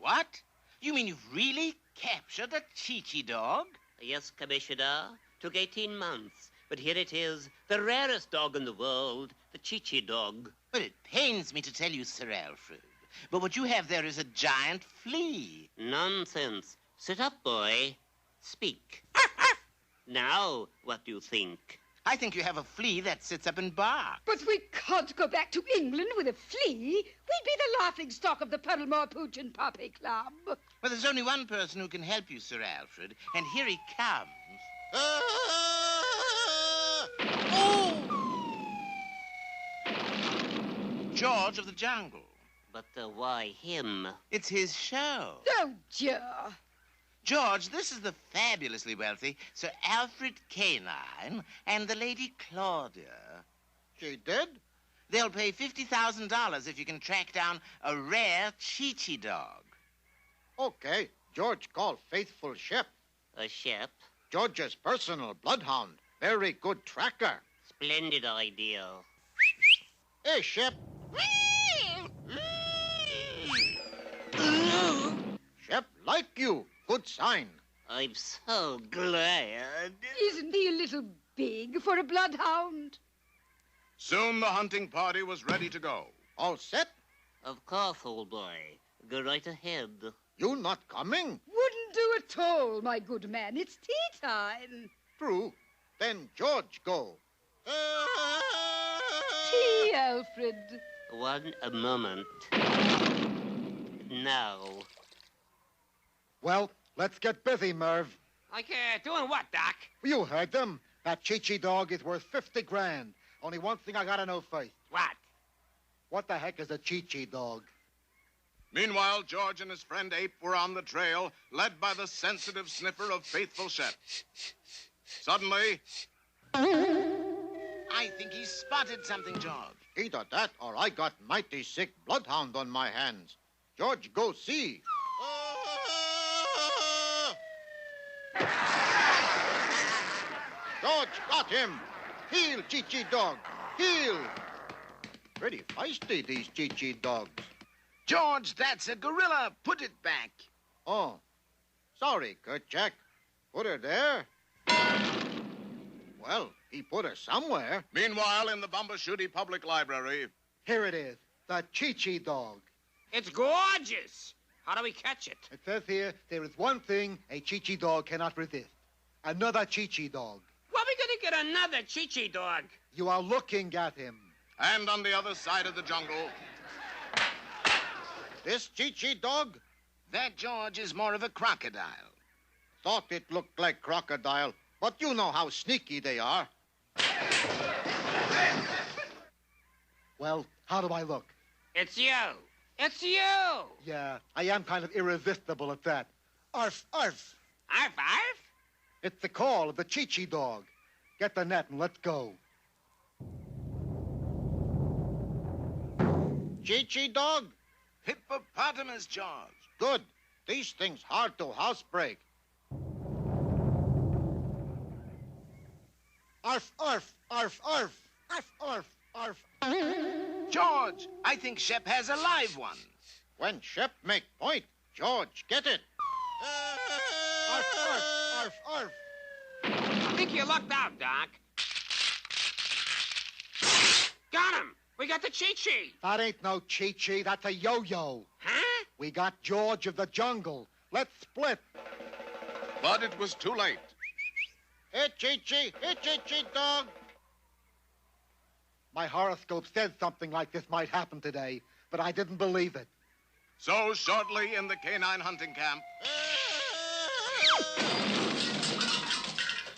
What? You mean you've really captured a Chi-Chi dog? Yes, Commissioner. Took 18 months. But here it is, the rarest dog in the world, the Chi-Chi dog. Well, it pains me to tell you, Sir Alfred, but what you have there is a giant flea. Nonsense. Sit up, boy. Speak. Now, what do you think? I think you have a flea that sits up and barks. But we can't go back to England with a flea. We'd be the laughing stock of the Puddlemore Pooch and Puppy Club. Well, there's only one person who can help you, Sir Alfred, and here he comes. Oh! George of the Jungle. But why him? It's his show. Oh, dear. George, this is the fabulously wealthy Sir Alfred Canine and the Lady Claudia. She did? They'll pay $50,000 if you can track down a rare Chi-Chi dog. Okay, George called Faithful Shep. A Shep? George's personal bloodhound. Very good tracker. Splendid idea. Hey, Shep. Shep like you. Good sign. I'm so glad. Isn't he a little big for a bloodhound? Soon the hunting party was ready to go. All set? Of course, old boy. Go right ahead. You not coming? Wouldn't do at all, my good man. It's tea time. True. Then George go. Tea, Alfred. One moment. Now. Well, let's get busy, Merv. Like, doing what, Doc? You heard them. That Chi-Chi dog is worth 50 grand. Only one thing I gotta know first. What? What the heck is a Chi-Chi dog? Meanwhile, George and his friend Ape were on the trail, led by the sensitive sniffer of Faithful Shep. Suddenly... I think he spotted something, George. Either that or I got mighty sick bloodhound on my hands. George, go see. George got him. Heel, Chi-Chi dog. Heel. Pretty feisty, these Chi-Chi dogs. George, that's a gorilla. Put it back. Oh, sorry, Kerchak. Put her there. Well, he put her somewhere. Meanwhile, in the Bumbashuti Public Library... Here it is, the Chi-Chi dog. It's gorgeous. How do we catch it? It says here, there is one thing a Chi-Chi dog cannot resist. Another Chi-Chi dog. Where are we going to get another Chi-Chi dog? You are looking at him. And on the other side of the jungle... This Chi-Chi dog? That, George, is more of a crocodile. Thought it looked like crocodile, but you know how sneaky they are. Well, how do I look? It's you. It's you. Yeah, I am kind of irresistible at that. Arf, arf. Arf, arf? It's the call of the Chi-Chi dog. Get the net and let's go. Chi-Chi dog? Hippopotamus, George. Good. These things hard to housebreak. Arf, arf, arf, arf. Arf, arf, arf. George, I think Shep has a live one. When Shep make point, George get it. Arf, arf, arf, arf. I think you lucked out, Doc. Got him. We got the Chi-Chi. That ain't no Chi-Chi, that's a yo-yo. Huh? We got George of the jungle. Let's split. But it was too late. Hey, Chi-Chi. Hey, Chi-Chi dog. My horoscope said something like this might happen today, but I didn't believe it. So shortly in the canine hunting camp...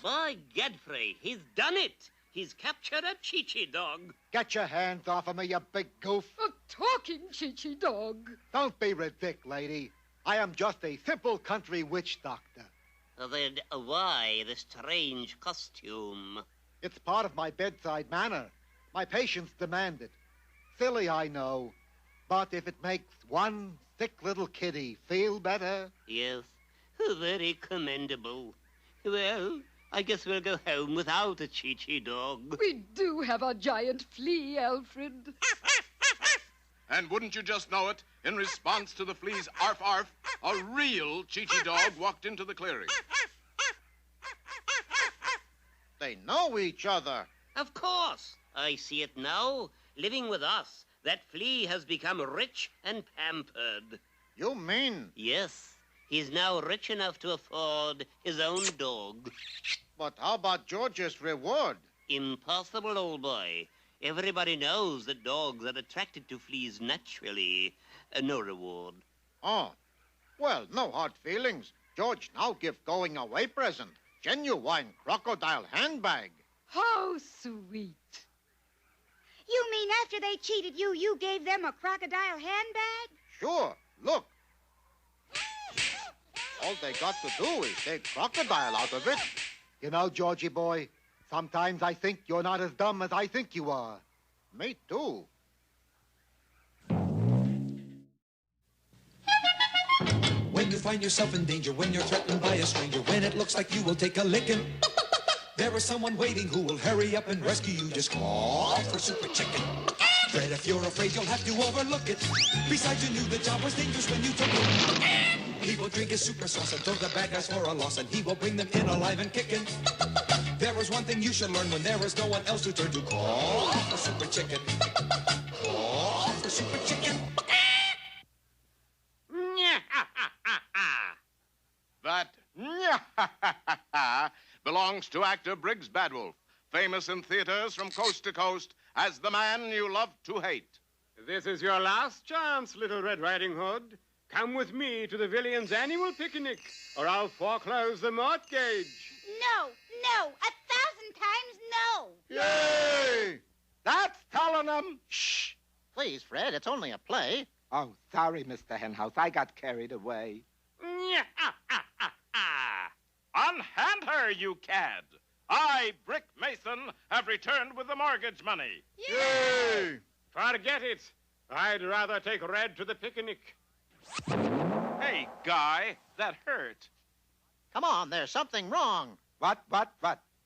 By Godfrey, he's done it. He's captured a Chi-Chi dog. Get your hands off of me, you big goof. A talking Chi-Chi dog. Don't be ridiculous, lady. I am just a simple country witch doctor. Then why the strange costume? It's part of my bedside manner. My patients demand it. Silly, I know. But if it makes one sick little kitty feel better... Yes, very commendable. Well, I guess we'll go home without a Chi-Chi dog. We do have a giant flea, Alfred. And wouldn't you just know it, in response to the flea's arf arf, a real Chi-Chi dog walked into the clearing. They know each other. Of course. I see it now. Living with us, that flea has become rich and pampered. You mean? Yes, he's now rich enough to afford his own dog. But how about George's reward? Impossible, old boy. Everybody knows that dogs are attracted to fleas naturally. No reward. Oh. Well, no hard feelings. George now give going away present. Genuine crocodile handbag. How sweet. You mean after they cheated you, you gave them a crocodile handbag? Sure. Look. All they got to do is take crocodile out of it. You know, Georgie boy, sometimes I think you're not as dumb as I think you are. Me too. When you find yourself in danger, when you're threatened by a stranger, when it looks like you will take a licking, there is someone waiting who will hurry up and rescue you. Just call for Super Chicken. Dread, if you're afraid, you'll have to overlook it. Besides, you knew the job was dangerous when you took it. He will drink his super sauce and throw the bad guys for a loss, and he will bring them in alive and kicking. There is one thing you should learn when there is no one else to turn to. Call for Super Chicken. Call for Super Chicken. That belongs to actor Briggs Badwolf, famous in theaters from coast to coast as the man you love to hate. This is your last chance, Little Red Riding Hood. Come with me to the villain's annual picnic, or I'll foreclose the mortgage. No, 1,000 times no. Yay! That's telling them. Shh. Please, Fred, it's only a play. Oh, sorry, Mr. Henhouse. I got carried away. Unhand her, you cad. I, Brick Mason, have returned with the mortgage money. Yay! Forget it. I'd rather take Red to the picnic. Hey, guy, that hurt. Come on, there's something wrong. What?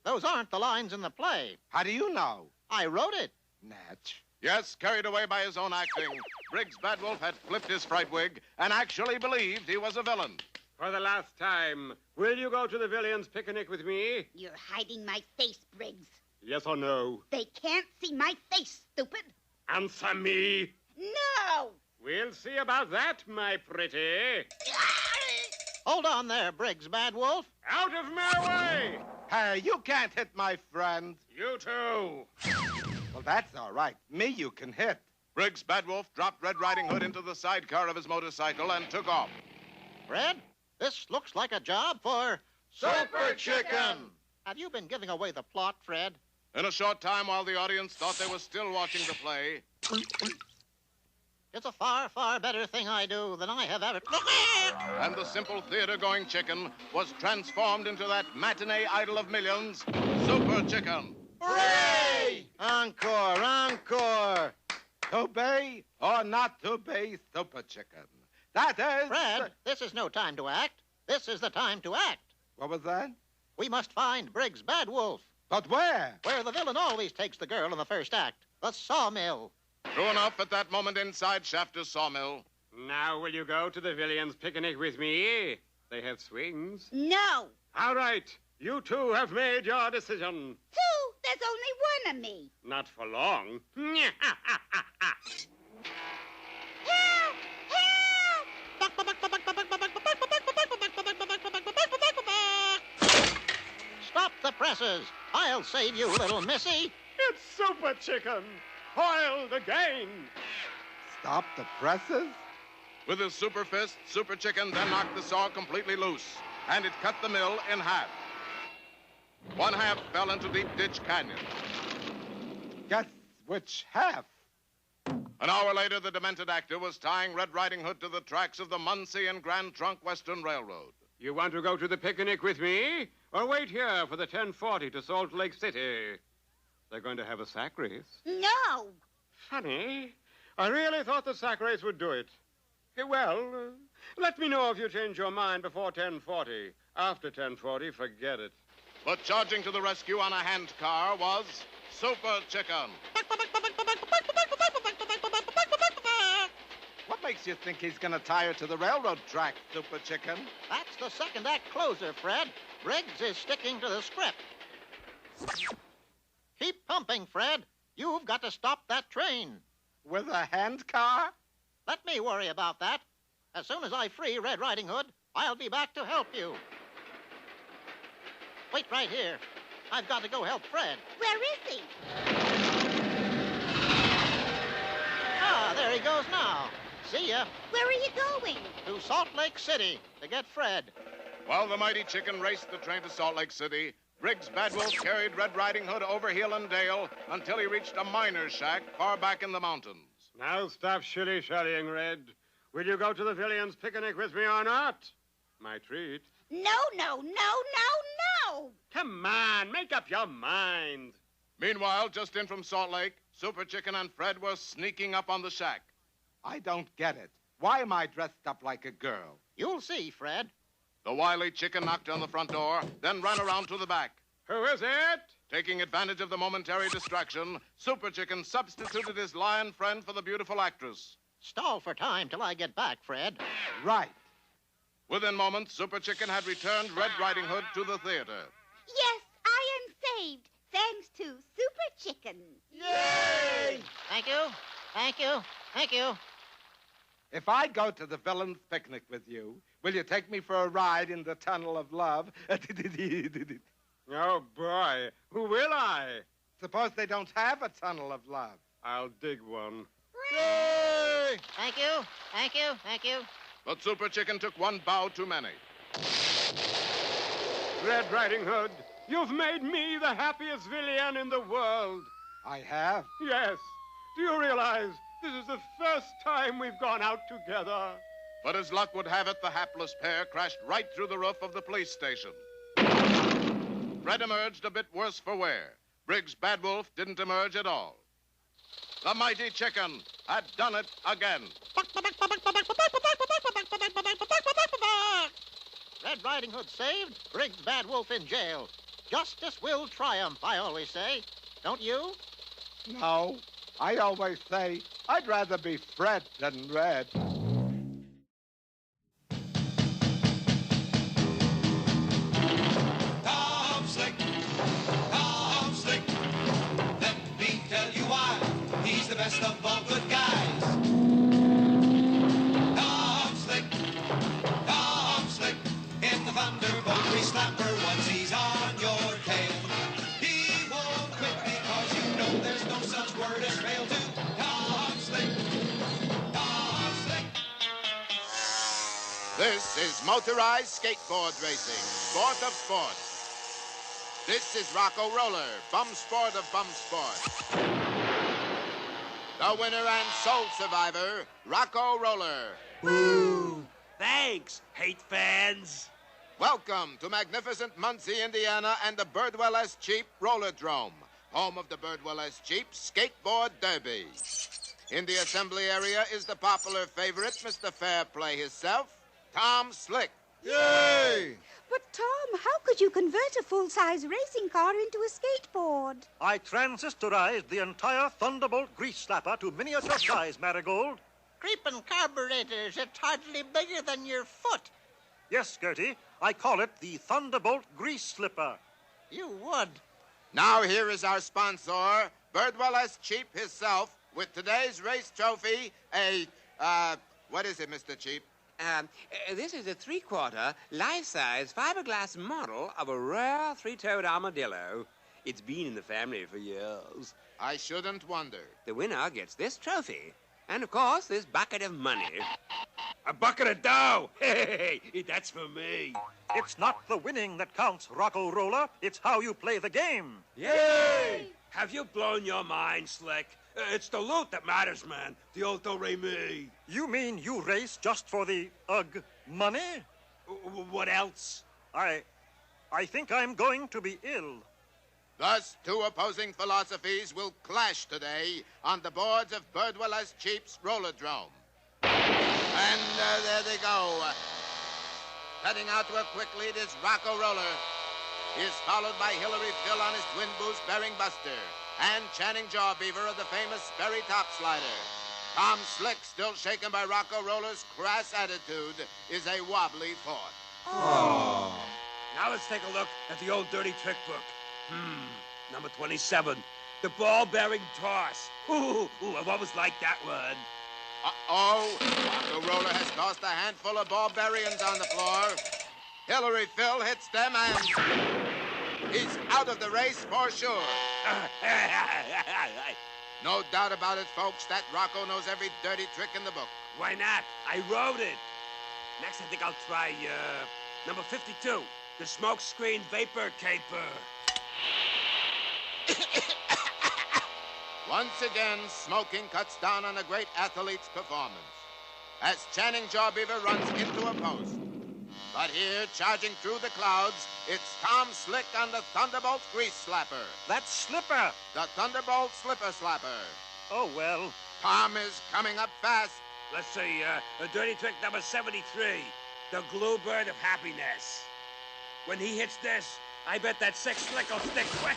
Those aren't the lines in the play. How do you know? I wrote it. Natch. Yes, carried away by his own acting, Briggs Badwolf had flipped his fright wig and actually believed he was a villain. For the last time, will you go to the villain's picnic with me? You're hiding my face, Briggs. Yes or no? They can't see my face, stupid. Answer me. No! We'll see about that, my pretty. Hold on there, Briggs Badwolf. Out of my way! Hey, you can't hit my friend. You too. Well, that's all right. Me you can hit. Briggs Badwolf dropped Red Riding Hood into the sidecar of his motorcycle and took off. Fred, this looks like a job for Super Chicken. Have you been giving away the plot, Fred? In a short time, while the audience thought they were still watching the play, It's a far, far better thing I do than I have ever... and the simple theater-going chicken was transformed into that matinee idol of millions, Super Chicken. Hooray! Encore, encore. To be or not to be Super Chicken. That is... Fred, this is no time to act. This is the time to act. What was that? We must find Briggs Badwolf, But where? where the villain always takes the girl in the first act, the sawmill. True enough, at that moment inside Shafter's sawmill, Now, will you go to the villain's picnic with me? They have swings. No. All right. You two have made your decision. Two? There's only one of me. Not for long. Help! Help! Stop the presses. I'll save you, little missy. It's Super Chicken. Foiled again. Stop the presses? with his super fist, Super Chicken then knocked the saw completely loose, and it cut the mill in half. One half fell into Deep Ditch Canyon. Guess which half? An hour later, the demented actor was tying Red Riding Hood to the tracks of the Muncie and Grand Trunk Western Railroad. You want to go to the picnic with me? Or wait here for the 10:40 to Salt Lake City? They're going to have a sack race. No. Funny. I really thought the sack race would do it. Well, let me know if you change your mind before 10:40. After 10:40, forget it. But charging to the rescue on a hand car was Super Chicken. makes you think he's going to tie her to the railroad track, Super Chicken? That's the second act closer, Fred. Briggs is sticking to the script. Keep pumping, Fred. You've got to stop that train. With a handcar? Let me worry about that. As soon as I free Red Riding Hood, I'll be back to help you. Wait right here. I've got to go help Fred. Where is he? Ah, there he goes now. See ya. Where are you going? To Salt Lake City to get Fred. While the mighty chicken raced the train to Salt Lake City, Briggs Bad Wolf carried Red Riding Hood over hill and dale until he reached a miner's shack far back in the mountains. Now stop shilly-shallying, Red. Will you go to the Villians' picnic with me or not? My treat. No, no, no, no, no! Come on, make up your mind. Meanwhile, just in from Salt Lake, Super Chicken and Fred were sneaking up on the shack. I don't get it. Why am I dressed up like a girl? You'll see, Fred. The wily chicken knocked on the front door, then ran around to the back. Who is it? Taking advantage of the momentary distraction, Super Chicken substituted his lion friend for the beautiful actress. Stall for time till I get back, Fred. Right. Within moments, Super Chicken had returned Red Riding Hood to the theater. Yes, I am saved, thanks to Super Chicken. Yay! Thank you. Thank you. Thank you. If I go to the villain's picnic with you, will you take me for a ride in the tunnel of love? Oh, boy. Who will I? Suppose they don't have a tunnel of love. I'll dig one. Yay! Thank you. Thank you. Thank you. But Super Chicken took one bow too many. Red Riding Hood, you've made me the happiest villain in the world. I have? Yes. Do you realize this is the first time we've gone out together? But as luck would have it, the hapless pair crashed right through the roof of the police station. Fred emerged a bit worse for wear. Briggs Bad Wolf didn't emerge at all. The mighty chicken had done it again. Red Riding Hood saved, Briggs Bad Wolf in jail. Justice will triumph, I always say. Don't you? No. I always say I'd rather be Fred than Red. Tom Slick, let me tell you why he's the best of all good guys. Tom Slick, in the Thunderbolt Slapper once he's on your tail. He won't quit because you know there's no such word as fail to Tom Slick. This is motorized skateboard racing, sport of sports. This is Rocco Roller, bum sport of bum sport. The winner and sole survivor, Rocco Roller. Woo! Thanks, hate fans. Welcome to magnificent Muncie, Indiana, and the Birdwell S. Cheap Rollerdrome, home of the Birdwell S. Cheap Skateboard Derby. In the assembly area is the popular favorite, Mr. Fairplay himself, Tom Slick. Yay! But, Tom, how could you convert a full-size racing car into a skateboard? I transistorized the entire Thunderbolt grease slapper to miniature size, Marigold. Creeping carburetors, it's hardly bigger than your foot. Yes, Gertie, I call it the Thunderbolt grease slipper. You would. Now here is our sponsor, Birdwell S. Cheap himself, with today's race trophy, what is it, Mr. Cheap? This is a three-quarter, life-size fiberglass model of a rare three-toed armadillo. It's been in the family for years. I shouldn't wonder. The winner gets this trophy. And, of course, this bucket of money. A bucket of dough! Hey, that's for me. It's not the winning that counts, Rocco Roller. It's how you play the game. Yay! Have you blown your mind, Slick? It's the loot that matters, man. The old do-re-mi. You mean you race just for the, money? What else? I think I'm going to be ill. Thus, two opposing philosophies will clash today on the boards of Birdwell S. Cheap's Rollerdrome. And there they go. Heading out to a quick lead is Rocco Roller. He is followed by Hillary Phil on his twin boost bearing Buster and Channing Jawbeaver of the famous Sperry Top Slider. Tom Slick, still shaken by Rocco Roller's crass attitude, is a wobbly fourth. Oh. Now let's take a look at the old dirty trick book. Number 27. The ball-bearing toss. Ooh, I've always liked that one. Uh-oh. Rocco Roller has tossed a handful of ball-bearings on the floor. Hillary Phil hits them and he's out of the race for sure. No doubt about it, folks, that Rocco knows every dirty trick in the book. Why not? I wrote it. Next, I think I'll try, number 52. The smoke screen vapor caper. Once again, smoking cuts down on a great athlete's performance as Channing Jawbeaver runs into a post. But here, charging through the clouds, it's Tom Slick on the Thunderbolt Grease Slapper. That's Slipper. The Thunderbolt Slipper Slapper. Oh, well. Tom is coming up fast. Let's see, dirty trick number 73. The glue bird of happiness. When he hits this, I bet that Slick will stick quick.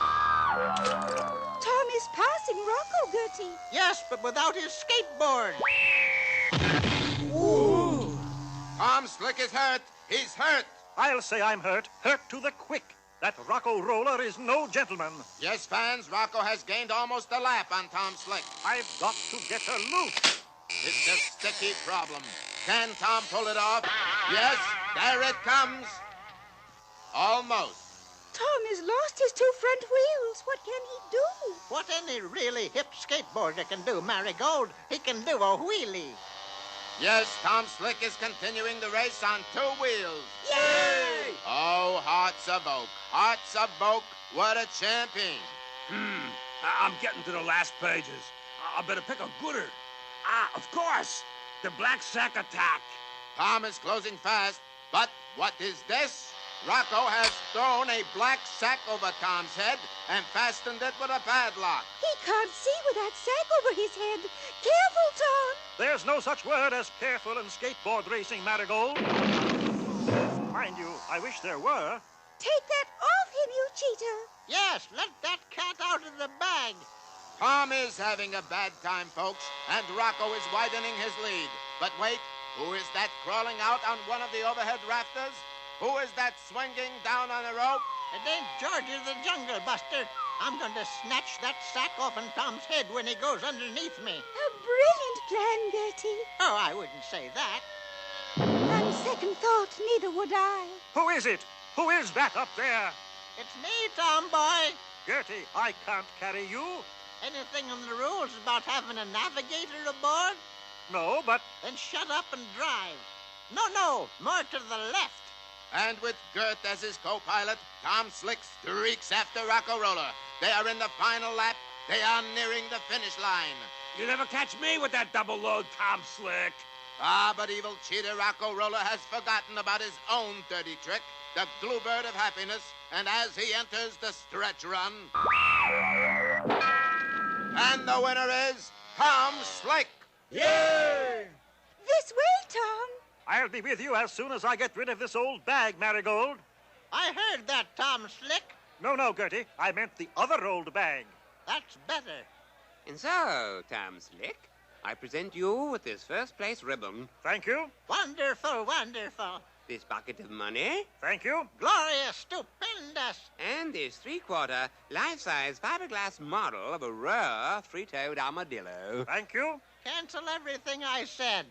Tom is passing Rocco, Gertie. Yes, but without his skateboard. Ooh. Tom Slick is hurt. He's hurt. I'll say I'm hurt. Hurt to the quick. That Rocco Roller is no gentleman. Yes, fans, Rocco has gained almost a lap on Tom Slick. I've got to get her loose. It's a sticky problem. Can Tom pull it off? Yes, there it comes. Almost. Tom has lost his two front wheels. What can he do? What any really hip skateboarder can do, Marigold, he can do a wheelie. Yes, Tom Slick is continuing the race on two wheels. Yay! Oh, Hearts of Oak. Hearts of Oak, what a champion. I'm getting to the last pages. I better pick a gooder. Of course. The Black Sack Attack. Tom is closing fast, but what is this? Rocco has thrown a black sack over Tom's head and fastened it with a padlock. He can't see with that sack over his head. Careful, Tom. There's no such word as careful in skateboard racing, Marigold. Mind you, I wish there were. Take that off him, you cheater. Yes, let that cat out of the bag. Tom is having a bad time, folks, and Rocco is widening his lead. But wait, who is that crawling out on one of the overhead rafters? Who is that swinging down on a rope? It ain't Georgie the Jungle Buster. I'm going to snatch that sack off on Tom's head when he goes underneath me. A brilliant plan, Gertie. Oh, I wouldn't say that. On second thought, neither would I. Who is it? Who is that up there? It's me, Tom boy. Gertie, I can't carry you. Anything in the rules about having a navigator aboard? No, but... Then shut up and drive. No, more to the left. And with Gert as his co-pilot, Tom Slick streaks after Rocco Roller. They are in the final lap. They are nearing the finish line. You never catch me with that double load, Tom Slick. But evil cheater Rocco Roller has forgotten about his own dirty trick, the glue bird of happiness, and as he enters the stretch run... And the winner is Tom Slick. Yay! This way, Tom. I'll be with you as soon as I get rid of this old bag, Marigold. I heard that, Tom Slick. No, Gertie. I meant the other old bag. That's better. And so, Tom Slick, I present you with this first-place ribbon. Thank you. Wonderful, wonderful. This bucket of money. Thank you. Glorious, stupendous. And this three-quarter, life-size fiberglass model of a rare three-toed armadillo. Thank you. Cancel everything I said.